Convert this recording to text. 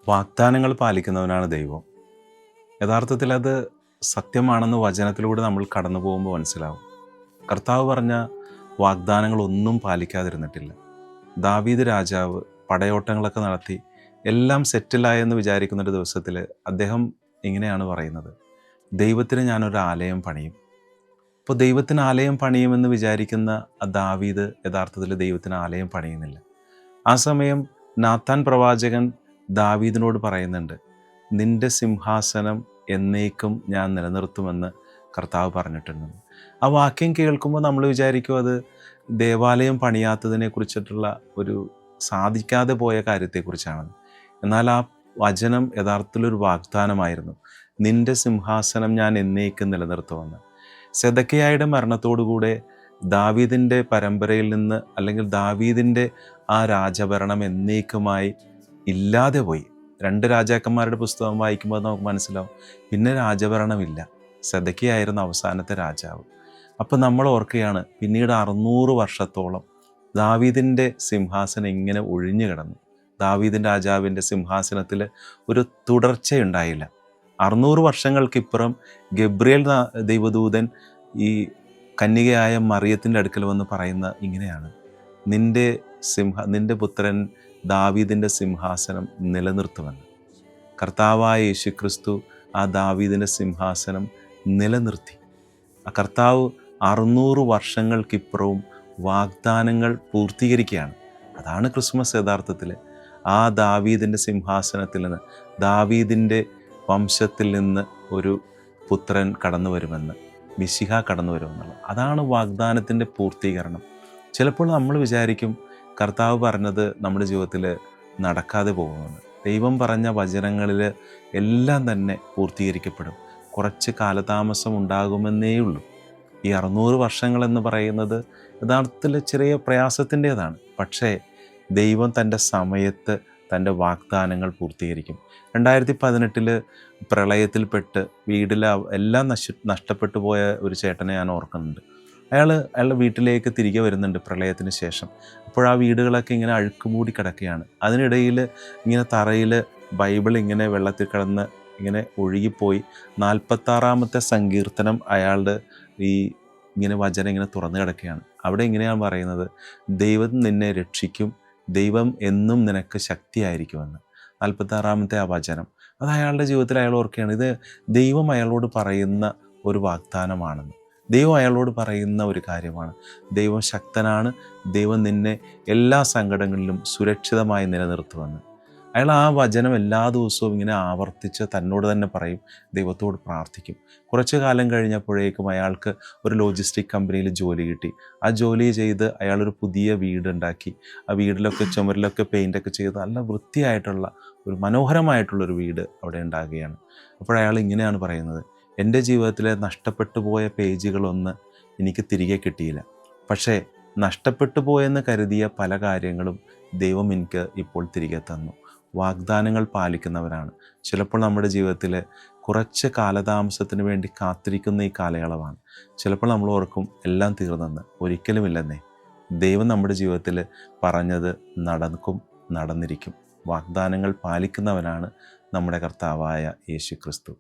വാഗ്ദാനങ്ങൾ പാലിക്കുന്നവനാണ് ദൈവം. യഥാർത്ഥത്തിൽ അത് സത്യമാണെന്ന് വചനത്തിലൂടെ നമ്മൾ കടന്നു പോകുമ്പോൾ മനസ്സിലാവും. കർത്താവ് പറഞ്ഞ വാഗ്ദാനങ്ങളൊന്നും പാലിക്കാതിരുന്നിട്ടില്ല. ദാവീദ് രാജാവ് പടയോട്ടങ്ങളൊക്കെ നടത്തി എല്ലാം സെറ്റിലായെന്ന് വിചാരിക്കുന്നൊരു ദിവസത്തിൽ അദ്ദേഹം ഇങ്ങനെയാണ് പറയുന്നത്: ദൈവത്തിന് ഞാനൊരു ആലയം പണിയും. അപ്പോൾ ദൈവത്തിന് ആലയം പണിയുമെന്ന് വിചാരിക്കുന്ന ദാവീദ് യഥാർത്ഥത്തിൽ ദൈവത്തിന് ആലയം പണിയുന്നില്ല. ആ സമയം നാഥാൻ പ്രവാചകൻ ദാവീദിനോട് പറയുന്നുണ്ട്, നിന്റെ സിംഹാസനം എന്നേക്കും ഞാൻ നിലനിർത്തുമെന്ന് കർത്താവ് പറഞ്ഞിട്ടുണ്ട്. ആ വാക്യം കേൾക്കുമ്പോൾ നമ്മൾ വിചാരിക്കും അത് ദേവാലയം പണിയാത്തതിനെ കുറിച്ചിട്ടുള്ള ഒരു സാധിക്കാതെ പോയ കാര്യത്തെക്കുറിച്ചാണ്. എന്നാൽ ആ വചനം യഥാർത്ഥത്തിലൊരു വാഗ്ദാനമായിരുന്നു. നിന്റെ സിംഹാസനം ഞാൻ എന്നേക്കും നിലനിർത്തുമെന്ന്. സെദക്കിയായുടെ മരണത്തോടുകൂടെ ദാവീദിൻ്റെ പരമ്പരയിൽ നിന്ന്, അല്ലെങ്കിൽ ദാവീദിൻ്റെ ആ രാജഭരണം എന്നേക്കുമായി ഇല്ലാതെ പോയി. 2 രാജാക്കന്മാരുടെ പുസ്തകം വായിക്കുമ്പോൾ നമുക്ക് മനസ്സിലാവും, പിന്നെ രാജഭരണമില്ല. സെദക്കിയായിരുന്നു അവസാനത്തെ രാജാവ്. അപ്പം നമ്മൾ ഓർക്കുകയാണ്, പിന്നീട് 600 വർഷത്തോളം ദാവീദിൻ്റെ സിംഹാസനം ഇങ്ങനെ ഒഴിഞ്ഞു കിടന്നു. ദാവീദിൻ രാജാവിൻ്റെ സിംഹാസനത്തിൽ ഒരു തുടർച്ചയുണ്ടായില്ല. 600 വർഷങ്ങൾക്കിപ്പുറം ഗബ്രിയേൽ ദൈവദൂതൻ ഈ കന്യകയായ മറിയത്തിൻ്റെ അടുക്കൽ വന്ന് പറയുന്ന ഇങ്ങനെയാണ്: നിന്റെ പുത്രൻ ദാവീദിൻ്റെ സിംഹാസനം നിലനിർത്തുമെന്ന്. കർത്താവായ യേശുക്രിസ്തു ആ ദാവീദിൻ്റെ സിംഹാസനം നിലനിർത്തി. ആ കർത്താവ് 600 വർഷങ്ങൾക്കിപ്പുറവും വാഗ്ദാനങ്ങൾ പൂർത്തീകരിക്കുകയാണ്. അതാണ് ക്രിസ്മസ്. യഥാർത്ഥത്തിൽ ആ ദാവീദിൻ്റെ സിംഹാസനത്തിൽ നിന്ന്, ദാവീദിൻ്റെ വംശത്തിൽ നിന്ന് ഒരു പുത്രൻ കടന്നു വരുമെന്ന്, മിശിഹ കടന്നു വരുമെന്നുള്ളത്. അതാണ് വാഗ്ദാനത്തിൻ്റെ പൂർത്തീകരണം. ചിലപ്പോൾ നമ്മൾ വിചാരിക്കും കർത്താവ് പറഞ്ഞത് നമ്മുടെ ജീവിതത്തിൽ നടക്കാതെ പോകുമെന്ന്. ദൈവം പറഞ്ഞ വചനങ്ങളിൽ എല്ലാം തന്നെ പൂർത്തീകരിക്കപ്പെടും. കുറച്ച് കാലതാമസം ഉണ്ടാകുമെന്നേ ഉള്ളൂ. ഈ 600 വർഷങ്ങളെന്ന് പറയുന്നത് യഥാർത്ഥത്തിൽ ചെറിയ പ്രയാസത്തിൻ്റേതാണ്. പക്ഷേ ദൈവം തൻ്റെ സമയത്ത് തൻ്റെ വാഗ്ദാനങ്ങൾ പൂർത്തീകരിക്കും. 2018 പ്രളയത്തിൽപ്പെട്ട് വീട്ടിലെ എല്ലാം നഷ്ടപ്പെട്ടു പോയ ഒരു ചേട്ടനെ ഞാൻ ഓർക്കുന്നുണ്ട്. അയാളുടെ വീട്ടിലേക്ക് തിരികെ വരുന്നുണ്ട് പ്രളയത്തിന് ശേഷം. അപ്പോൾ ആ വീടുകളൊക്കെ ഇങ്ങനെ അഴുക്കുമൂടി കിടക്കുകയാണ്. അതിനിടയിൽ ഇങ്ങനെ തറയിൽ ബൈബിൾ ഇങ്ങനെ വെള്ളത്തിൽ കിടന്ന് ഇങ്ങനെ ഒഴുകിപ്പോയി. 46-ാമത്തെ സങ്കീർത്തനം അയാളുടെ ഇങ്ങനെ വചനം ഇങ്ങനെ തുറന്നു കിടക്കുകയാണ്. അവിടെ ഇങ്ങനെയാണ് പറയുന്നത്: ദൈവം നിന്നെ രക്ഷിക്കും, ദൈവം എന്നും നിനക്ക് ശക്തിയായിരിക്കുമെന്ന്. 46-ാമത്തെ ആ വചനം അത് അയാളുടെ ജീവിതത്തിൽ അയാൾ ഓർക്കുകയാണ്. ഇത് ദൈവം അയാളോട് പറയുന്ന ഒരു വാഗ്ദാനമാണെന്ന്. ദൈവം അയാളോട് പറയുന്ന ഒരു കാര്യമാണ്. ദൈവം ശക്തനാണ്, ദൈവം നിന്നെ എല്ലാ സങ്കടങ്ങളിലും സുരക്ഷിതമായി നിലനിർത്തുമെന്ന്. അയാൾ ആ വചനം എല്ലാ ദിവസവും ഇങ്ങനെ ആവർത്തിച്ച് തന്നോട് തന്നെ പറയും, ദൈവത്തോട് പ്രാർത്ഥിക്കും. കുറച്ചു കാലം കഴിഞ്ഞപ്പോഴേക്കും അയാൾക്ക് ഒരു ലോജിസ്റ്റിക് കമ്പനിയിൽ ജോലി കിട്ടി. ആ ജോലി ചെയ്ത് അയാളൊരു പുതിയ വീടുണ്ടാക്കി. ആ വീടിലൊക്കെ ചുമരിലൊക്കെ പെയിൻ്റൊക്കെ ചെയ്ത് നല്ല വൃത്തിയായിട്ടുള്ള ഒരു മനോഹരമായിട്ടുള്ളൊരു വീട് അവിടെ ഉണ്ടാകുകയാണ്. അപ്പോഴയാൾ ഇങ്ങനെയാണ് പറയുന്നത്: എൻ്റെ ജീവിതത്തിലെ നഷ്ടപ്പെട്ടു പോയ പേജുകളൊന്ന് എനിക്ക് തിരികെ കിട്ടിയില്ല, പക്ഷേ നഷ്ടപ്പെട്ടു പോയെന്ന് കരുതിയ പല കാര്യങ്ങളും ദൈവം എനിക്ക് ഇപ്പോൾ തിരികെ തന്നു. വാഗ്ദാനങ്ങൾ പാലിക്കുന്നവരാണ്. ചിലപ്പോൾ നമ്മുടെ ജീവിതത്തിൽ കുറച്ച് കാലതാമസത്തിന് വേണ്ടി കാത്തിരിക്കുന്ന ഈ കാലയളവാണ്. ചിലപ്പോൾ നമ്മൾ ഓർക്കും എല്ലാം തീർന്നെന്ന്. ഒരിക്കലുമില്ലെന്നേ. ദൈവം നമ്മുടെ ജീവിതത്തിൽ പറഞ്ഞത് നടക്കും, നടന്നിരിക്കും. വാഗ്ദാനങ്ങൾ പാലിക്കുന്നവനാണ് നമ്മുടെ കർത്താവായ യേശുക്രിസ്തു.